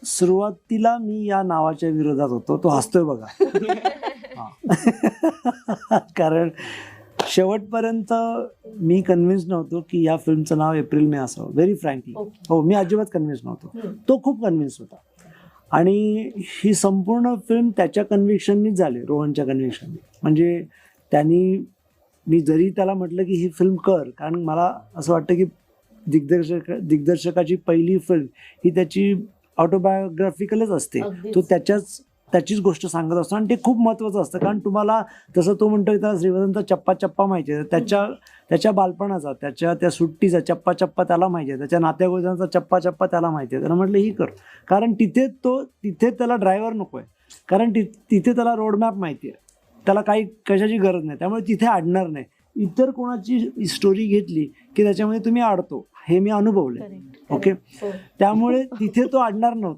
सुरुवातीला मी या नावाच्या विरोधात होतो. तो हसतोय बघा. हा. कारण शेवटपर्यंत मी कन्व्हिन्स नव्हतो की या फिल्मचं नाव एप्रिल मे असावं. Very frankly. हो, मी अजिबात कन्व्हिन्स नव्हतो. तो खूप कन्व्हिन्स होता. आणि ही संपूर्ण फिल्म त्याच्या कन्व्हिक्शननीच झाली, रोहनच्या कन्व्हिक्शननी. म्हणजे त्यांनी, मी जरी त्याला म्हटलं की ही फिल्म कर, कारण मला असं वाटतं की दिग्दर्शकाची पहिली फिल्म ही त्याची ऑटोबायोग्राफिकलच असते. तो त्याचीच गोष्ट सांगत असतो आणि ते खूप महत्त्वाचं असतं. कारण तुम्हाला, जसं तो म्हणतो त्याला श्रीवदनचा चप्पा चप्पा माहिती आहे, त्याच्या बालपणाचा, त्या सुट्टीचा चप्पा चप्पा त्याला माहिती आहे, त्याच्या नात्यागोत्यांचा चप्पा चप्पा त्याला माहिती आहे. त्याला म्हटलं ही कर, कारण तिथे त्याला ड्रायव्हर नको आहे, कारण तिथे त्याला रोडमॅप माहिती आहे, त्याला कशाची गरज नाही, त्यामुळे तिथे अडणार नाही. इतर कोणाची स्टोरी घेतली की त्याच्यामध्ये तुम्ही अडतो, हे मी अनुभवलंय. ओके, त्यामुळे तिथे तो अडणार नव्हता.